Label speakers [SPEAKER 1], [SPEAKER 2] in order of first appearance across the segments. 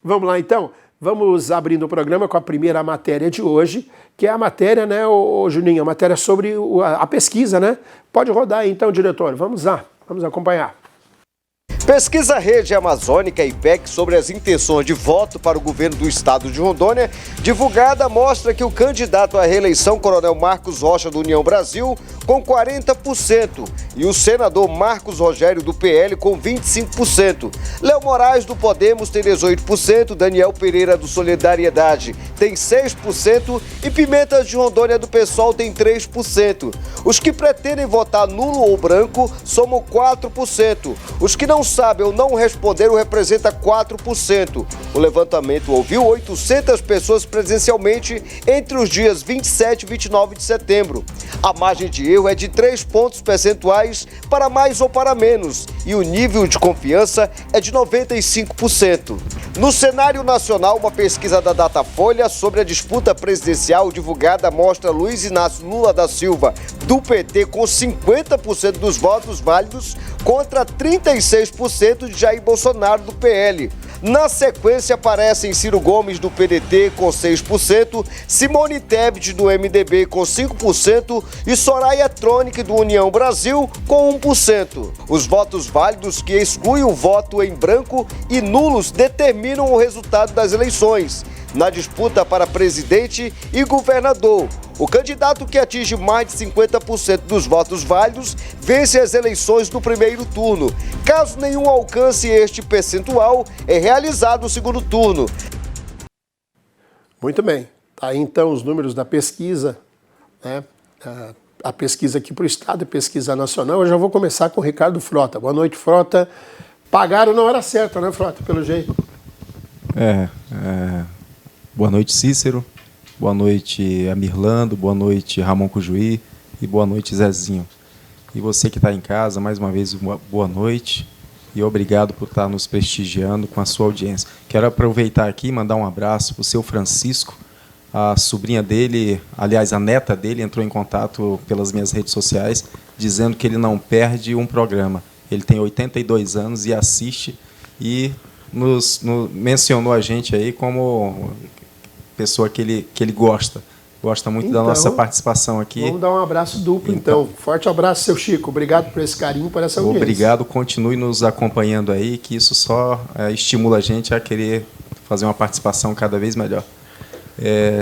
[SPEAKER 1] Vamos lá, então. Vamos abrindo o programa com a primeira matéria de hoje, que é a matéria, né, Juninho, a matéria sobre a pesquisa, né? Pode rodar aí, então, diretor. Vamos lá, vamos acompanhar.
[SPEAKER 2] Pesquisa Rede Amazônica IPEC sobre as intenções de voto para o governo do estado de Rondônia, divulgada, mostra que o candidato à reeleição, Coronel Marcos Rocha, do União Brasil, com 40%, e o senador Marcos Rogério, do PL, com 25%. Léo Moraes, do Podemos, tem 18%, Daniel Pereira, do Solidariedade, tem 6%, e Pimentas de Rondônia, do PSOL, tem 3%. Os que pretendem votar nulo ou branco somam 4%. Os que não sabem ou não responderam representa 4%. O levantamento ouviu 800 pessoas presencialmente entre os dias 27 e 29 de setembro. A margem de erro é de 3 pontos percentuais para mais ou para menos, e o nível de confiança é de 95%. No cenário nacional, uma pesquisa da Datafolha sobre a disputa presidencial divulgada mostra Luiz Inácio Lula da Silva, do PT, com 50% dos votos válidos contra 36% de Jair Bolsonaro, do PL. Na sequência aparecem Ciro Gomes, do PDT, com 6%, Simone Tebet, do MDB, com 5% e Soraya Tronic, do União Brasil, com 1%. Os votos válidos, que excluem o voto em branco e nulos, determinam o resultado das eleições. Na disputa para presidente e governador, o candidato que atinge mais de 50% dos votos válidos vence as eleições do primeiro turno. Caso nenhum alcance este percentual, é realizado o segundo turno.
[SPEAKER 1] Muito bem. Tá aí, então, os números da pesquisa, né? A pesquisa aqui para o Estado, a pesquisa nacional. Eu já vou começar com o Ricardo Frota. Boa noite, Frota. Pagaram na hora certa, né, Frota, pelo jeito?
[SPEAKER 3] Boa noite, Cícero. Boa noite, Amirlando. Boa noite, Ramon Cujuí. E boa noite, Zezinho. E você que está em casa, mais uma vez, boa noite. E obrigado por estar nos prestigiando com a sua audiência. Quero aproveitar aqui e mandar um abraço para o seu Francisco. A sobrinha dele, aliás, a neta dele, entrou em contato pelas minhas redes sociais, dizendo que ele não perde um programa. Ele tem 82 anos e assiste, e mencionou a gente aí como pessoa que ele gosta muito da nossa participação aqui.
[SPEAKER 1] Vamos dar um abraço duplo, então. Forte abraço, seu Chico. Obrigado por esse carinho, por essa audiência.
[SPEAKER 3] Obrigado, continue nos acompanhando aí, que isso só estimula a gente a querer fazer uma participação cada vez melhor.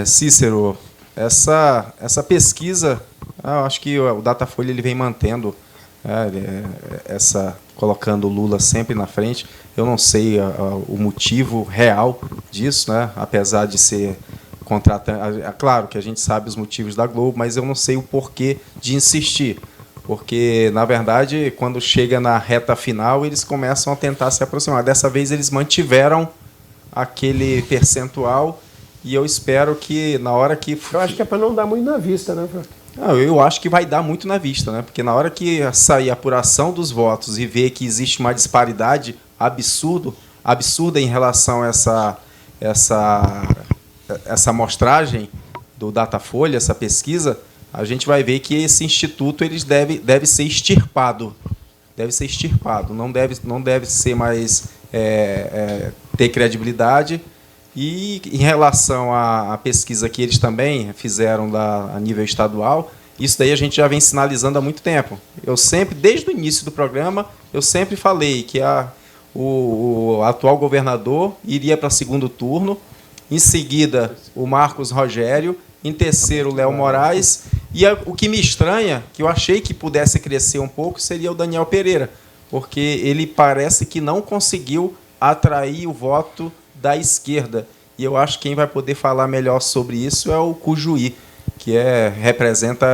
[SPEAKER 3] Cícero, essa pesquisa, eu acho que o Datafolha ele vem mantendo colocando o Lula sempre na frente. Eu não sei o motivo real disso, né? Apesar de ser contratante. Claro que a gente sabe os motivos da Globo, mas eu não sei o porquê de insistir. Porque, na verdade, quando chega na reta final, eles começam a tentar se aproximar. Dessa vez, eles mantiveram aquele percentual, e eu espero que, na hora que...
[SPEAKER 1] Eu acho que é para não dar muito na vista, né, Fran?
[SPEAKER 3] Eu acho que vai dar muito na vista, né? Porque na hora que sair a apuração dos votos e ver que existe uma disparidade absurda em relação a essa amostragem do Datafolha, essa pesquisa, a gente vai ver que esse instituto deve ser extirpado. Deve ser extirpado. Não deve ser mais ter credibilidade. E em relação à pesquisa que eles também fizeram a nível estadual, isso daí a gente já vem sinalizando há muito tempo. Eu sempre, desde o início do programa, eu sempre falei que o atual governador iria para segundo turno, em seguida o Marcos Rogério, em terceiro o Léo Moraes, e o que me estranha, que eu achei que pudesse crescer um pouco, seria o Daniel Pereira, porque ele parece que não conseguiu atrair o voto da esquerda. E eu acho que quem vai poder falar melhor sobre isso é o Cujuí, que representa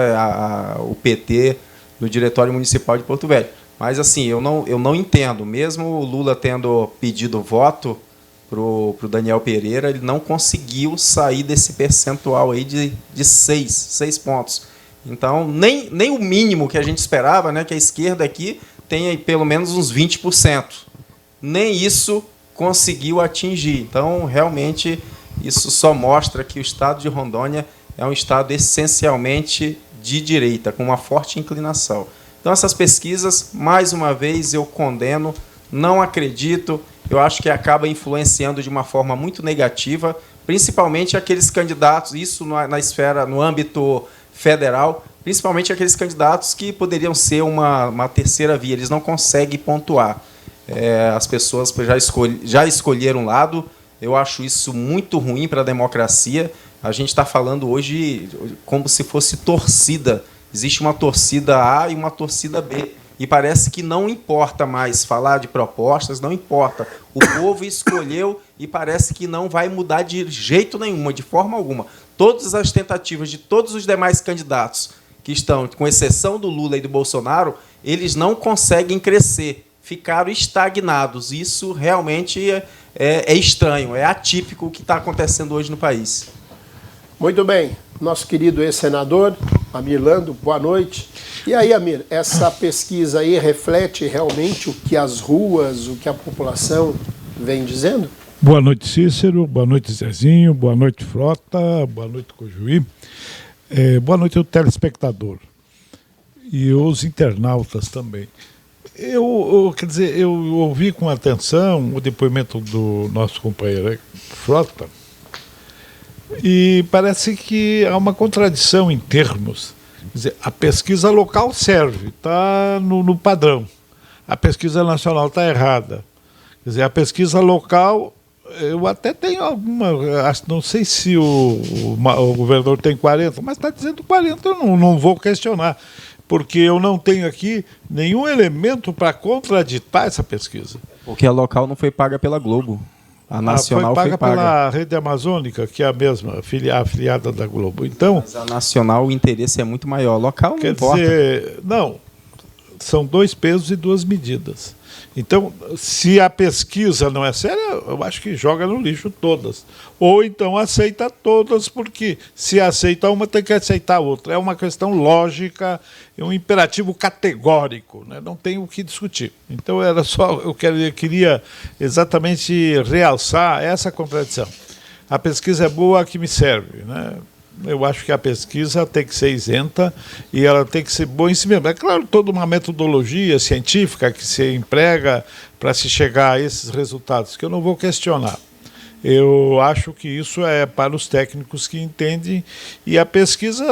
[SPEAKER 3] o PT no Diretório Municipal de Porto Velho. Mas, assim, eu não entendo. Mesmo o Lula tendo pedido voto para o Daniel Pereira, ele não conseguiu sair desse percentual aí de 6 pontos. Então, nem o mínimo que a gente esperava, né, que a esquerda aqui tenha pelo menos uns 20%. Nem isso conseguiu atingir. Então, realmente, isso só mostra que o estado de Rondônia é um estado essencialmente de direita, com uma forte inclinação. Então, essas pesquisas, mais uma vez, eu condeno, não acredito. eu acho que acaba influenciando de uma forma muito negativa, principalmente aqueles candidatos, isso na esfera, no âmbito federal, principalmente aqueles candidatos que poderiam ser uma terceira via, eles não conseguem pontuar. As pessoas já escolheram um lado, eu acho isso muito ruim para a democracia. A gente está falando hoje como se fosse torcida. Existe uma torcida A e uma torcida B. E parece que não importa mais falar de propostas, não importa. O povo escolheu e parece que não vai mudar de jeito nenhum, de forma alguma. Todas as tentativas de todos os demais candidatos que estão, com exceção do Lula e do Bolsonaro, eles não conseguem crescer, ficaram estagnados. Isso realmente é estranho, é atípico o que está acontecendo hoje no país.
[SPEAKER 1] Muito bem. Nosso querido ex-senador, Amir Lando, boa noite. E aí, Amir, essa pesquisa aí reflete realmente o que as ruas, o que a população vem dizendo?
[SPEAKER 4] Boa noite, Cícero. Boa noite, Zezinho. Boa noite, Frota. Boa noite, Cojuí. Boa noite ao telespectador. E os internautas também. Eu ouvi com atenção o depoimento do nosso companheiro Frota, e parece que há uma contradição em termos. Quer dizer, a pesquisa local serve, está no padrão. A pesquisa nacional está errada. Quer dizer, a pesquisa local, eu até tenho alguma, não sei se o governador tem 40, mas está dizendo 40, eu não vou questionar, porque eu não tenho aqui nenhum elemento para contraditar essa pesquisa.
[SPEAKER 3] Porque a local não foi paga pela Globo. A nacional
[SPEAKER 4] foi paga pela Rede Amazônica, que é a mesma, afiliada da Globo. Então,
[SPEAKER 3] mas a nacional, o interesse é muito maior. Local não importa.
[SPEAKER 4] Quer dizer, não, são 2 pesos e 2 medidas. Então, se a pesquisa não é séria, eu acho que joga no lixo todas. Ou então aceita todas, porque se aceita uma, tem que aceitar outra. É uma questão lógica, é um imperativo categórico, né? Não tem o que discutir. Então, era só, eu queria exatamente realçar essa contradição. A pesquisa é boa, a que me serve, né? Eu acho que a pesquisa tem que ser isenta e ela tem que ser boa em si mesma. É claro, toda uma metodologia científica que se emprega para se chegar a esses resultados, que eu não vou questionar. Eu acho que isso é para os técnicos que entendem, e a pesquisa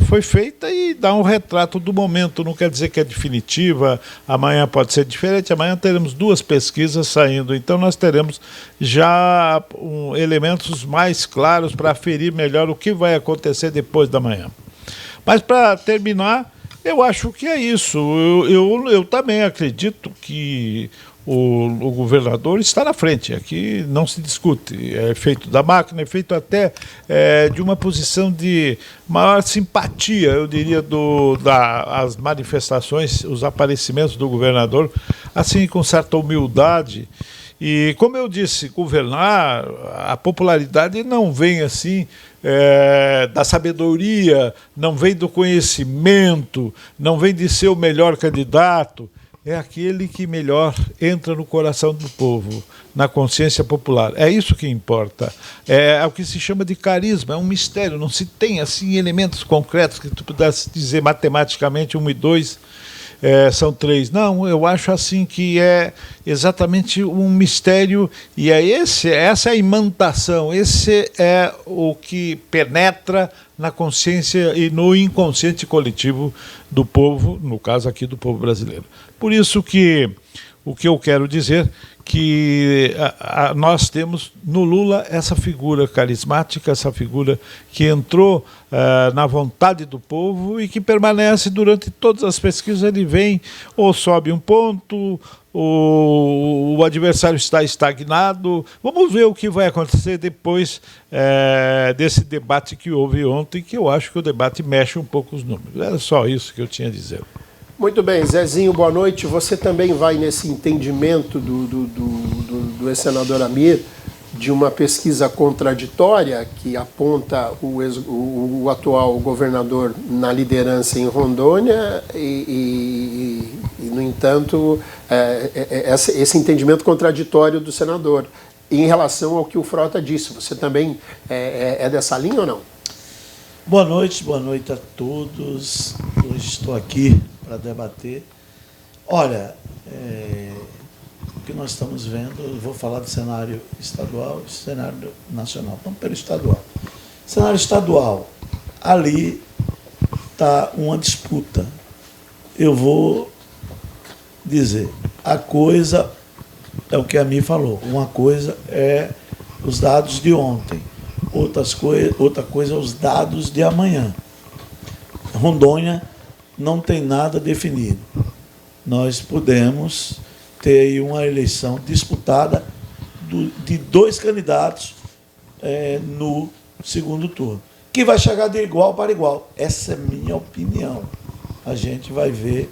[SPEAKER 4] foi feita e dá um retrato do momento, não quer dizer que é definitiva, amanhã pode ser diferente, amanhã teremos 2 pesquisas saindo, então nós teremos já elementos mais claros para aferir melhor o que vai acontecer depois da manhã. Mas para terminar, eu acho que é isso, eu também acredito que o governador está na frente, aqui não se discute, é feito da máquina, é feito até de uma posição de maior simpatia, eu diria, as manifestações, os aparecimentos do governador, assim, com certa humildade. E, como eu disse, governar, a popularidade não vem assim da sabedoria, não vem do conhecimento, não vem de ser o melhor candidato. É aquele que melhor entra no coração do povo, na consciência popular. É isso que importa. É o que se chama de carisma, é um mistério. Não se tem assim elementos concretos que tu pudesse dizer matematicamente 1 e 2 são 3. Não, eu acho assim que é exatamente um mistério, e essa é a imantação, esse é o que penetra na consciência e no inconsciente coletivo do povo, no caso aqui do povo brasileiro. Por isso que o que eu quero dizer que nós temos no Lula essa figura carismática, essa figura que entrou na vontade do povo e que permanece durante todas as pesquisas. Ele vem ou sobe um ponto, o adversário está estagnado. Vamos ver o que vai acontecer depois desse debate que houve ontem, que eu acho que o debate mexe um pouco os números. Era só isso que eu tinha a dizer.
[SPEAKER 1] Muito bem, Zezinho, boa noite. Você também vai nesse entendimento do ex-senador Amir, de uma pesquisa contraditória que aponta o atual governador na liderança em Rondônia e no entanto, esse entendimento contraditório do senador em relação ao que o Frota disse. Você também é dessa linha ou não?
[SPEAKER 5] Boa noite a todos. Hoje estou aqui para debater. Olha, o que nós estamos vendo, eu vou falar do cenário estadual e cenário nacional. Vamos pelo estadual. Cenário estadual, ali está uma disputa. Eu vou dizer, a coisa é o que a Mi falou, uma coisa é os dados de ontem, outra coisa é os dados de amanhã. Rondônia não tem nada definido. Nós podemos ter aí uma eleição disputada de 2 candidatos no segundo turno, que vai chegar de igual para igual. Essa é minha opinião. A gente vai ver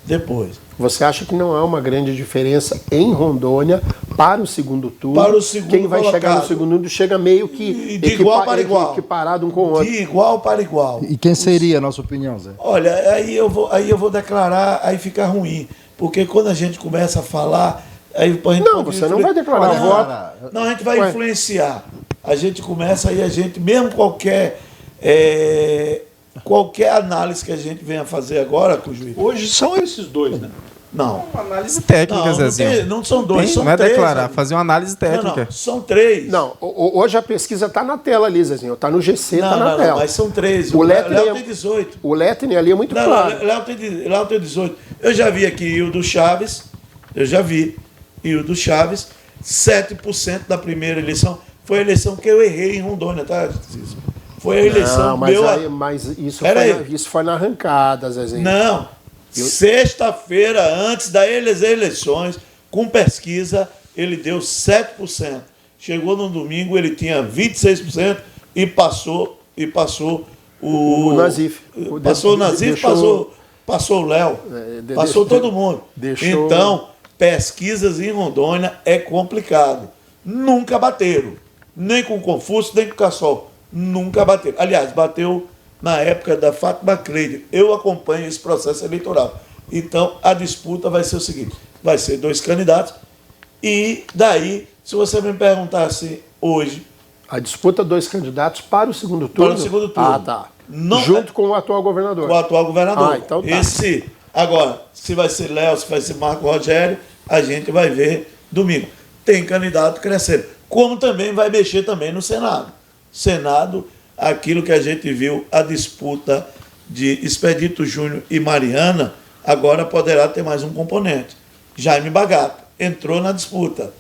[SPEAKER 5] depois.
[SPEAKER 1] Você acha que não há uma grande diferença em Rondônia para o segundo turno?
[SPEAKER 5] Para o segundo
[SPEAKER 1] Quem vai
[SPEAKER 5] colocado.
[SPEAKER 1] chegar no segundo turno chega meio que
[SPEAKER 5] de igual para igual.
[SPEAKER 1] Equiparado um com o outro.
[SPEAKER 5] De igual para igual.
[SPEAKER 6] E quem seria a nossa opinião, Zé?
[SPEAKER 5] Olha, aí eu vou declarar, aí fica ruim. Porque quando a gente começa a falar... Aí a gente
[SPEAKER 1] Não, você não vai declarar voto.
[SPEAKER 5] Não, a gente vai influenciar. A gente começa aí, mesmo qualquer análise que a gente venha fazer agora, com o juiz.
[SPEAKER 4] Hoje são esses dois, né?
[SPEAKER 5] Não.
[SPEAKER 3] Uma análise técnica, Zezinho.
[SPEAKER 5] Não são dois, são
[SPEAKER 3] não é
[SPEAKER 5] 3.
[SPEAKER 3] declarar, fazer uma análise técnica.
[SPEAKER 5] Não, são 3.
[SPEAKER 1] Não, hoje a pesquisa está na tela ali, Zezinho. Está no GC, está na tela.
[SPEAKER 5] Não, mas são 3.
[SPEAKER 1] O
[SPEAKER 5] Léo
[SPEAKER 1] Letner
[SPEAKER 5] tem 18.
[SPEAKER 1] O Letner ali é muito claro.
[SPEAKER 5] Léo tem 18. Eu já vi aqui o do Chaves, e o do Chaves, 7% da primeira eleição. Foi a eleição que eu errei em Rondônia, tá, Cícero? Foi a eleição
[SPEAKER 1] mas isso foi na arrancada, Zezinho.
[SPEAKER 5] Não. Sexta-feira, antes das eleições, com pesquisa, ele deu 7%. Chegou no domingo, ele tinha 26% e passou o
[SPEAKER 1] Nazif.
[SPEAKER 5] Passou o Nazif, passou o Léo. Passou todo mundo. Então, pesquisas em Rondônia é complicado. Nunca bateram. Nem com o Confúcio, nem com o Cassol. Nunca bateram. Aliás, bateu na época da Fátima Creide. Eu acompanho esse processo eleitoral. Então, a disputa vai ser o seguinte: vai ser 2 candidatos. E daí, se você me perguntasse hoje...
[SPEAKER 1] A disputa 2 candidatos para o segundo turno?
[SPEAKER 5] Para o segundo turno.
[SPEAKER 1] Ah, tá. Junto com o atual governador.
[SPEAKER 5] Com o atual governador.
[SPEAKER 1] Ah, então tá.
[SPEAKER 5] Agora, se vai ser Léo, se vai ser Marco Rogério, a gente vai ver domingo. Tem candidato crescendo. Como também vai mexer também no Senado. Senado, aquilo que a gente viu, a disputa de Expedito Júnior e Mariana, agora poderá ter mais um componente. Jaime Bagato entrou na disputa.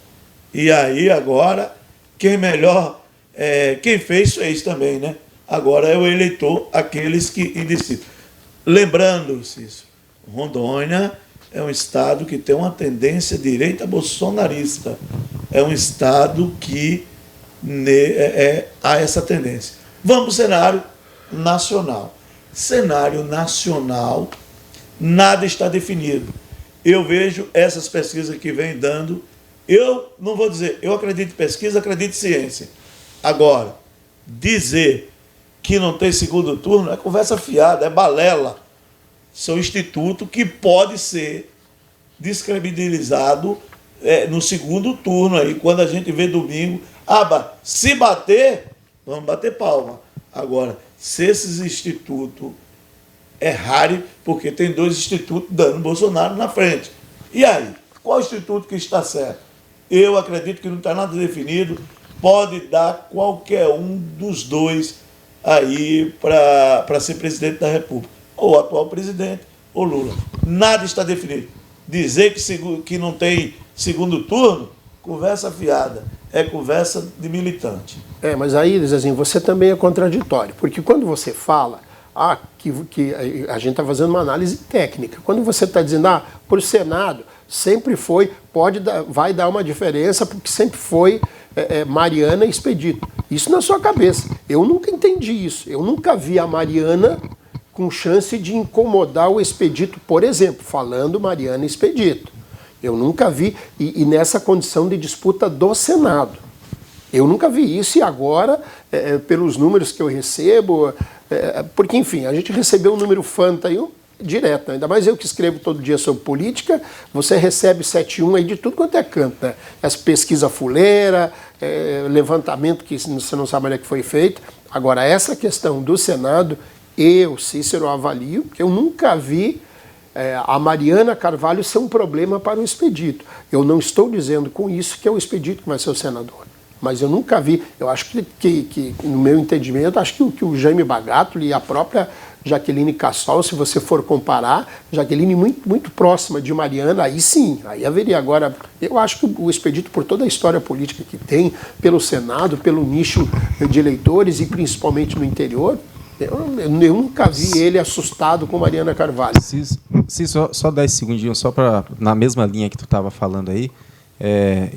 [SPEAKER 5] E aí, agora, quem fez também, né? Agora é o eleitor, aqueles que decidem. Lembrando, Cícero, Rondônia é um estado que tem uma tendência direita bolsonarista. É um estado que há essa tendência. Vamos para o cenário nacional. Cenário nacional, nada está definido. Eu vejo essas pesquisas que vêm dando. Eu não vou dizer, eu acredito em pesquisa, acredito em ciência. Agora, dizer que não tem segundo turno é conversa fiada, é balela. São instituto que pode ser descredibilizado no segundo turno. Aí, quando a gente vê domingo, se bater, vamos bater palma. Agora, se esses institutos errarem, porque tem 2 institutos dando Bolsonaro na frente. E aí? Qual instituto que está certo? Eu acredito que não está nada definido. Pode dar qualquer um dos 2 aí para ser presidente da República. Ou o atual presidente, ou Lula. Nada está definido. Dizer que não tem segundo turno, conversa fiada. É conversa de militante.
[SPEAKER 1] Mas aí, Zezinho, você também é contraditório. Porque quando você fala que a gente está fazendo uma análise técnica. Quando você está dizendo, para o Senado, sempre foi, vai dar uma diferença, porque sempre foi Mariana e Expedito. Isso na sua cabeça. Eu nunca entendi isso. Eu nunca vi a Mariana com chance de incomodar o Expedito, por exemplo, falando Mariana e Expedito. Eu nunca vi, e nessa condição de disputa do Senado. Eu nunca vi isso, e agora, pelos números que eu recebo, porque, enfim, a gente recebeu um número fanta aí direto, ainda mais eu que escrevo todo dia sobre política, você recebe 7-1 aí de tudo quanto é canto, né? Essa pesquisa fuleira, levantamento que você não sabe onde é que foi feito. Agora, essa questão do Senado, Cícero, avalio, que eu nunca vi a Mariana Carvalho ser um problema para o Expedito. Eu não estou dizendo com isso que é o Expedito que vai ser o senador. Mas eu nunca vi, eu acho que no meu entendimento, acho que o Jaime Bagatoli e a própria Jaqueline Cassol, se você for comparar, Jaqueline muito próxima de Mariana, aí sim, aí haveria. Agora, eu acho que o Expedito, por toda a história política que tem, pelo Senado, pelo nicho de eleitores e principalmente no interior, eu nunca vi ele assustado com Mariana Carvalho.
[SPEAKER 3] Só 10 segundinhos, só para, na mesma linha que tu estava falando aí,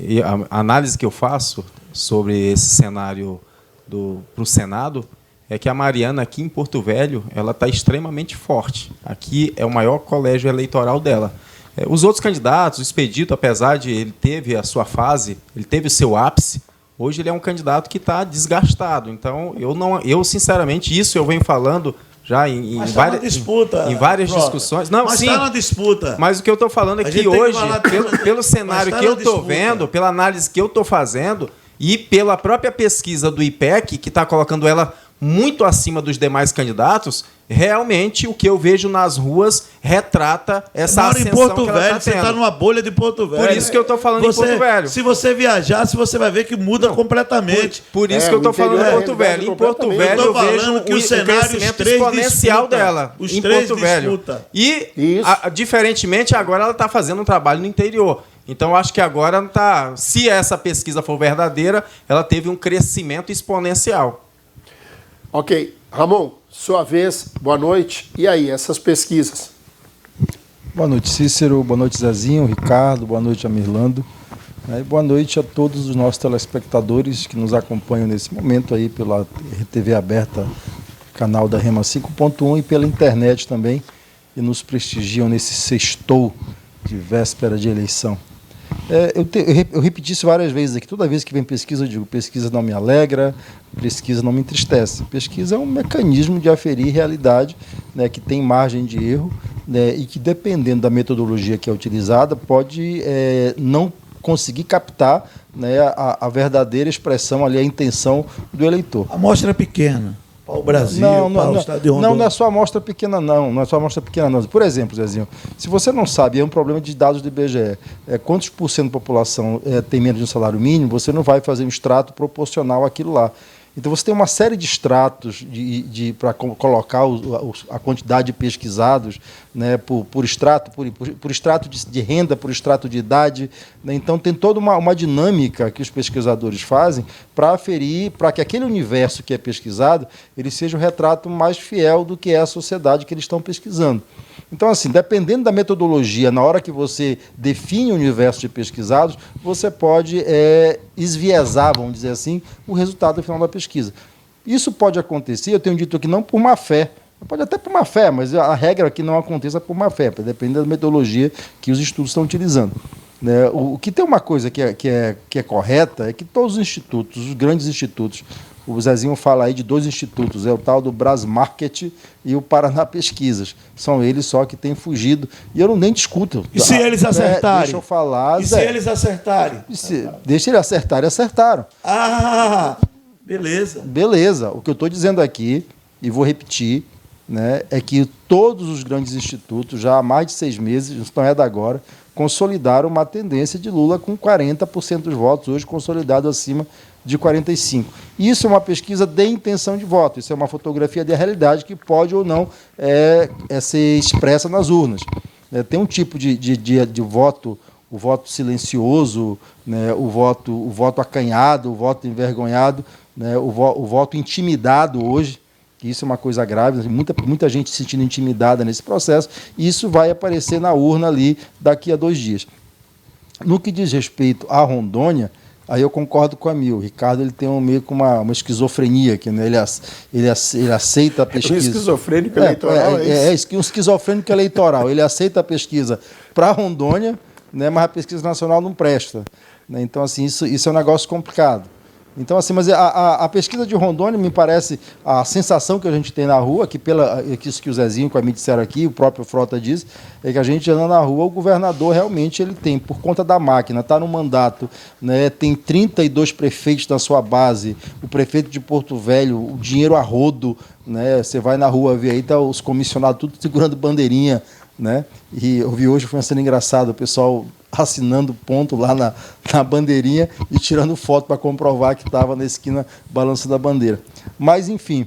[SPEAKER 3] e a análise que eu faço sobre esse cenário para o Senado é que a Mariana aqui em Porto Velho ela está extremamente forte. Aqui é o maior colégio eleitoral dela. Os outros candidatos, o Expedito, apesar de ele teve a sua fase, ele teve o seu ápice, hoje ele é um candidato que está desgastado. Então, eu sinceramente, isso eu venho falando já em várias discussões. Não,
[SPEAKER 5] mas está na disputa.
[SPEAKER 3] Mas o que eu estou falando é que hoje, pelo cenário que eu estou vendo, pela análise que eu estou fazendo e pela própria pesquisa do IPEC, que está colocando ela muito acima dos demais candidatos, realmente o que eu vejo nas ruas retrata essa ascensão
[SPEAKER 5] em Porto
[SPEAKER 3] que ela
[SPEAKER 5] Velho,
[SPEAKER 3] tá
[SPEAKER 5] você
[SPEAKER 3] tendo.
[SPEAKER 5] está numa bolha de Porto Velho.
[SPEAKER 3] Por isso que eu estou falando em Porto Velho.
[SPEAKER 5] Se você viajar, você vai ver que muda completamente.
[SPEAKER 3] Por isso que eu estou falando em Porto Velho. Em Porto Velho eu vejo
[SPEAKER 5] que o
[SPEAKER 3] crescimento exponencial dela. Em Porto Velho. E, diferentemente, agora ela está fazendo um trabalho no interior. Então, eu acho que agora está. Se essa pesquisa for verdadeira, ela teve um crescimento exponencial.
[SPEAKER 1] Ok. Ramon, sua vez, boa noite. E aí, essas pesquisas?
[SPEAKER 6] Boa noite, Cícero. Boa noite, Zezinho, Ricardo. Boa noite, Amirlando. E boa noite a todos os nossos telespectadores que nos acompanham nesse momento aí pela TV aberta, canal da Rema 5.1 e pela internet também, e nos prestigiam nesse sextou de véspera de eleição. Eu repeti isso várias vezes aqui. Toda vez que vem pesquisa, eu digo: pesquisa não me alegra, pesquisa não me entristece. Pesquisa é um mecanismo de aferir realidade, né, que tem margem de erro, né, e que, dependendo da metodologia que é utilizada, pode não conseguir captar, né, a verdadeira expressão ali, a intenção do eleitor.
[SPEAKER 5] A amostra é pequena. Para o Brasil, para o estado de Rondônia.
[SPEAKER 6] Não é só amostra pequena, não. Não é só amostra pequena, não. Por exemplo, Zezinho, se você não sabe, é um problema de dados do IBGE, quantos por cento da população tem menos de um salário mínimo, você não vai fazer um extrato proporcional àquilo lá. Então, você tem uma série de extratos para colocar a quantidade de pesquisados, né, por extrato, por extrato de renda, por extrato de idade. Né? Então, tem toda uma dinâmica que os pesquisadores fazem para aferir, para que aquele universo que é pesquisado ele seja o retrato mais fiel do que é a sociedade que eles estão pesquisando. Então, assim, dependendo da metodologia, na hora que você define o universo de pesquisados, você pode esviesar, vamos dizer assim, o resultado final da pesquisa. Isso pode acontecer, eu tenho dito aqui, não por má fé, pode até por má fé, mas a regra aqui não aconteça por má fé, depende da metodologia que os estudos estão utilizando. Né? O que tem uma coisa que é correta é que todos os institutos, os grandes institutos, o Zezinho fala aí de 2 institutos, é o tal do Brasmarket e o Paraná Pesquisas. São eles só que têm fugido. E eu nem discuto.
[SPEAKER 5] E se eles acertarem?
[SPEAKER 6] Deixa eu falar,
[SPEAKER 5] E
[SPEAKER 6] Zé.
[SPEAKER 5] se eles acertarem?
[SPEAKER 6] Deixa eles acertarem, acertaram.
[SPEAKER 5] Ah, beleza.
[SPEAKER 6] Beleza. O que eu estou dizendo aqui, e vou repetir, né, é que todos os grandes institutos, já há mais de 6 meses, não é da agora, consolidaram uma tendência de Lula com 40% dos votos, hoje consolidado acima de 45%. Isso é uma pesquisa de intenção de voto, isso é uma fotografia da realidade que pode ou não ser expressa nas urnas. Tem um tipo de voto, o voto silencioso, né, o voto acanhado, o voto envergonhado, né, o voto intimidado hoje, que isso é uma coisa grave, muita gente se sentindo intimidada nesse processo, e isso vai aparecer na urna ali daqui a 2 dias. No que diz respeito à Rondônia, aí eu concordo com a Mil. O Ricardo ele tem meio com uma esquizofrenia aqui, né? Ele aceita a pesquisa.
[SPEAKER 1] Um esquizofrênico eleitoral,
[SPEAKER 6] um esquizofrênico eleitoral. Ele aceita a pesquisa para Rondônia, né? Mas a pesquisa nacional não presta. Né? Então, assim, isso é um negócio complicado. Então, assim, mas a pesquisa de Rondônia, me parece, a sensação que a gente tem na rua, que isso que o Zezinho com a mim disseram aqui, o próprio Frota diz, é que a gente anda na rua, o governador realmente ele tem, por conta da máquina, está no mandato, né, tem 32 prefeitos na sua base, o prefeito de Porto Velho, o dinheiro a rodo, né, você vai na rua ver aí, tá os comissionados tudo segurando bandeirinha né? E eu vi hoje, foi uma cena engraçada, o pessoal assinando ponto lá na bandeirinha e tirando foto para comprovar que estava na esquina balançando a bandeira. Mas, enfim,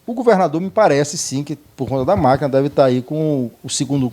[SPEAKER 6] o governador me parece, sim, que por conta da máquina deve estar aí com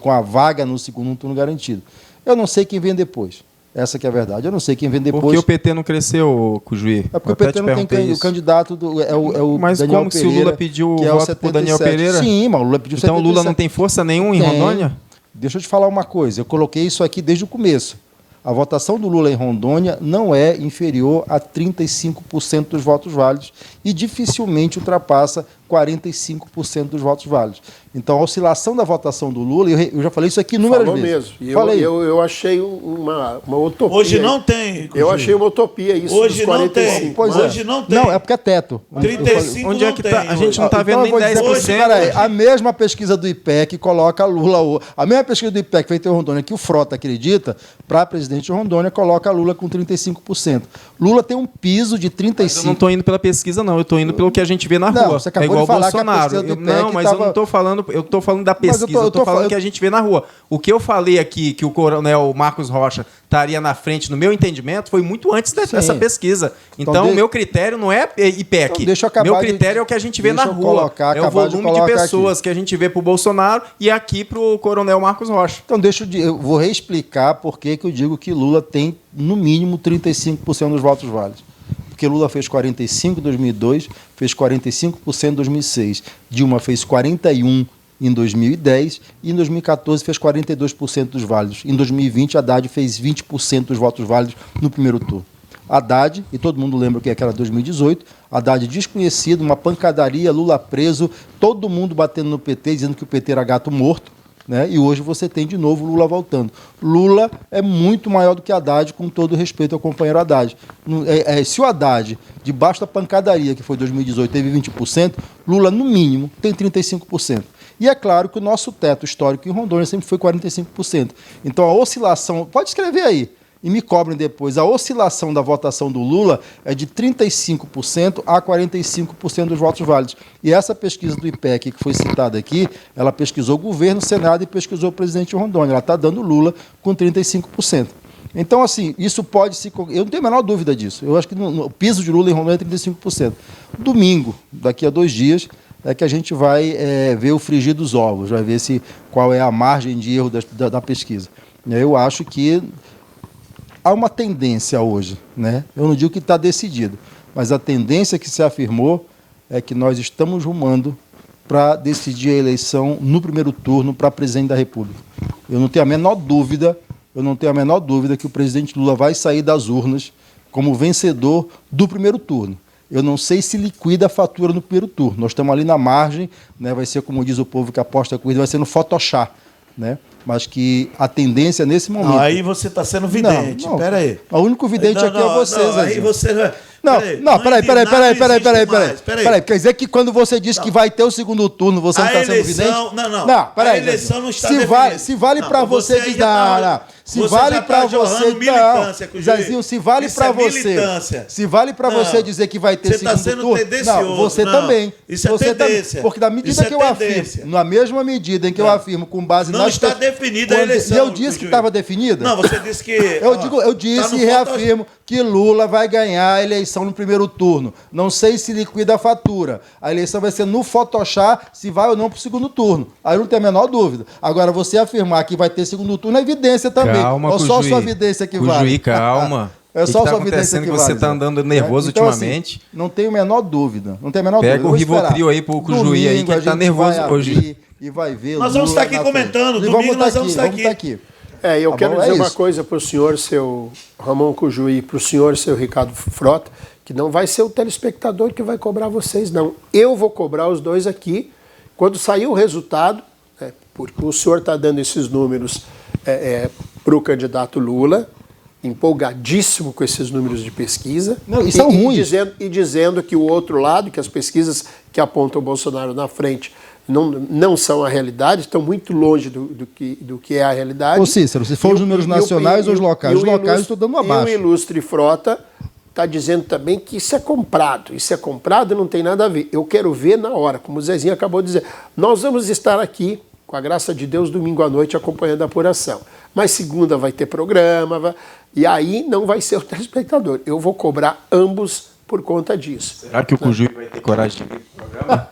[SPEAKER 6] a vaga no segundo turno garantido. Eu não sei quem vem depois. Essa que é a verdade. Eu não sei quem vem depois.
[SPEAKER 3] Por que o PT não cresceu, Cujuí?
[SPEAKER 6] É porque o PT não tem o candidato, é o
[SPEAKER 3] mas
[SPEAKER 6] Daniel
[SPEAKER 3] como
[SPEAKER 6] Pereira,
[SPEAKER 3] se o Lula pediu o
[SPEAKER 6] que é
[SPEAKER 3] voto para o Daniel Pereira?
[SPEAKER 6] Sim, mas o Lula pediu
[SPEAKER 3] então
[SPEAKER 6] 77.
[SPEAKER 3] o Lula não tem força nenhuma em Rondônia?
[SPEAKER 6] Deixa eu te falar uma coisa. Eu coloquei isso aqui desde o começo. A votação do Lula em Rondônia não é inferior a 35% dos votos válidos e dificilmente ultrapassa 45% dos votos válidos. Então, a oscilação da votação do Lula, eu já falei isso aqui inúmeras vezes.
[SPEAKER 1] Falou mesmo. Eu achei uma utopia.
[SPEAKER 5] Hoje não tem.
[SPEAKER 1] Eu achei uma utopia isso
[SPEAKER 5] Hoje
[SPEAKER 1] dos 45.
[SPEAKER 5] não tem.
[SPEAKER 6] Pois
[SPEAKER 5] Hoje
[SPEAKER 6] é.
[SPEAKER 5] não tem.
[SPEAKER 6] Não, é porque é teto.
[SPEAKER 5] 35
[SPEAKER 3] onde é que tá?
[SPEAKER 5] tem
[SPEAKER 3] A gente não está
[SPEAKER 6] Então,
[SPEAKER 3] vendo nem 10%.
[SPEAKER 5] hoje-
[SPEAKER 6] A mesma pesquisa do IPEC coloca Lula... A mesma pesquisa do IPEC feita em Rondônia, que o Frota acredita, para presidente de Rondônia, coloca Lula com 35%. Lula tem um piso de 35%.
[SPEAKER 3] Mas eu não estou indo pela pesquisa, não. Eu estou indo pelo que a gente vê na
[SPEAKER 6] Não,
[SPEAKER 3] rua.
[SPEAKER 6] você acabou
[SPEAKER 3] é igual
[SPEAKER 6] de falar
[SPEAKER 3] o Bolsonaro.
[SPEAKER 6] que a pesquisa do IPEC
[SPEAKER 3] Não, mas eu não estou falando... Eu estou falando da
[SPEAKER 6] Mas
[SPEAKER 3] pesquisa. Eu estou falando que a gente vê na rua. O que eu falei aqui, que o coronel Marcos Rocha estaria na frente, no meu entendimento, foi muito antes dessa pesquisa. Então, o meu critério não é IPEC.
[SPEAKER 6] Então, deixa eu acabar
[SPEAKER 3] meu critério é o que a gente vê na
[SPEAKER 6] deixa eu
[SPEAKER 3] rua.
[SPEAKER 6] colocar,
[SPEAKER 3] É o
[SPEAKER 6] acabar de
[SPEAKER 3] volume de
[SPEAKER 6] colocar
[SPEAKER 3] pessoas que a gente vê para o Bolsonaro e aqui para o coronel Marcos Rocha.
[SPEAKER 6] Então, eu vou reexplicar por que eu digo que Lula tem, no mínimo, 35% dos votos válidos. Porque Lula fez 45% em 2002, fez 45% em 2006. Dilma fez 41% em 2010 e em 2014 fez 42% dos válidos. Em 2020, Haddad fez 20% dos votos válidos no primeiro turno. Haddad, e todo mundo lembra que é aquela 2018, Haddad desconhecido, uma pancadaria, Lula preso, todo mundo batendo no PT, dizendo que o PT era gato morto, né? E hoje você tem de novo Lula voltando. Lula é muito maior do que Haddad, com todo respeito ao companheiro Haddad. Se o Haddad, debaixo da pancadaria que foi 2018, teve 20%, Lula, no mínimo, tem 35%. E é claro que o nosso teto histórico em Rondônia sempre foi 45%. Então a oscilação, pode escrever aí, e me cobrem depois, a oscilação da votação do Lula é de 35% a 45% dos votos válidos. E essa pesquisa do IPEC que foi citada aqui, ela pesquisou o governo, o Senado e pesquisou o presidente de Rondônia. Ela está dando Lula com 35%. Então, assim, isso pode se... Eu não tenho a menor dúvida disso. Eu acho que o piso de Lula em Rondônia é 35%. Domingo, daqui a 2 dias, é que a gente vai ver o frigir dos ovos, vai ver qual é a margem de erro da pesquisa. Eu acho que há uma tendência hoje, né? Eu não digo que está decidido, mas a tendência que se afirmou é que nós estamos rumando para decidir a eleição no primeiro turno para presidente da República. Eu não tenho a menor dúvida que o presidente Lula vai sair das urnas como vencedor do primeiro turno. Eu não sei se liquida a fatura no primeiro turno. Nós estamos ali na margem, né? Vai ser, como diz o povo que aposta a corrida, vai ser no Photoshop, né? Mas que a tendência nesse momento...
[SPEAKER 5] Não, aí você está sendo vidente.
[SPEAKER 6] Não,
[SPEAKER 5] pera aí.
[SPEAKER 6] O único vidente aqui é vocês.
[SPEAKER 5] Não, aí você...
[SPEAKER 6] Peraí. Quer dizer que quando você diz que vai ter o segundo turno, você não está sendo vidente?
[SPEAKER 5] Não, peraí. A eleição não está definida.
[SPEAKER 6] Se vale para você dizer... Se vale para você... Zezinho, se vale para você... Se vale para você dizer que vai ter segundo turno... Você está sendo tendencioso. Não, você também.
[SPEAKER 5] Isso é tendência.
[SPEAKER 6] Porque na medida que eu afirmo, na mesma medida em que eu afirmo com base nas...
[SPEAKER 5] Não está definida a eleição.
[SPEAKER 6] E eu disse que estava definida?
[SPEAKER 5] Não, você disse que...
[SPEAKER 6] Eu disse e reafirmo que Lula vai ganhar a eleição no primeiro turno. Não sei se liquida a fatura. A eleição vai ser no Photoshop, se vai ou não para o segundo turno. Aí eu não tenho a menor dúvida. Agora, você afirmar que vai ter segundo turno é evidência também.
[SPEAKER 3] Calma,
[SPEAKER 6] ou só a sua evidência que vale?
[SPEAKER 3] Cujuí, calma.
[SPEAKER 6] É só a sua evidência que vale.
[SPEAKER 3] Você está andando nervoso
[SPEAKER 6] então,
[SPEAKER 3] ultimamente.
[SPEAKER 6] Assim, não tenho a menor dúvida.
[SPEAKER 3] Pega o Rivotril aí pro Cujuí aí, que ele está nervoso hoje.
[SPEAKER 6] E vai ver.
[SPEAKER 5] Nós vamos estar aqui comentando. Domingo nós vamos estar aqui.
[SPEAKER 1] Eu quero dizer uma coisa para o senhor, seu Ramon Cujuí, para o senhor, seu Ricardo Frota, que não vai ser o telespectador que vai cobrar vocês, não. Eu vou cobrar os dois aqui. Quando sair o resultado, porque o senhor está dando esses números para o candidato Lula, empolgadíssimo com esses números de pesquisa.
[SPEAKER 6] Não, e são ruins.
[SPEAKER 1] Dizendo que o outro lado, que as pesquisas que apontam o Bolsonaro na frente, não são a realidade, estão muito longe do que é a realidade.
[SPEAKER 6] Ô Cícero, se for os números nacionais ou os locais? Os locais estão dando abaixo.
[SPEAKER 1] E o ilustre Frota está dizendo também que isso é comprado. Isso é comprado, não tem nada a ver. Eu quero ver na hora, como o Zezinho acabou de dizer. Nós vamos estar aqui com a graça de Deus, domingo à noite acompanhando a apuração. Mas segunda vai ter programa, e aí não vai ser o telespectador. Eu vou cobrar ambos por conta disso.
[SPEAKER 3] Será que o Cujuí vai ter coragem de vir pro programa?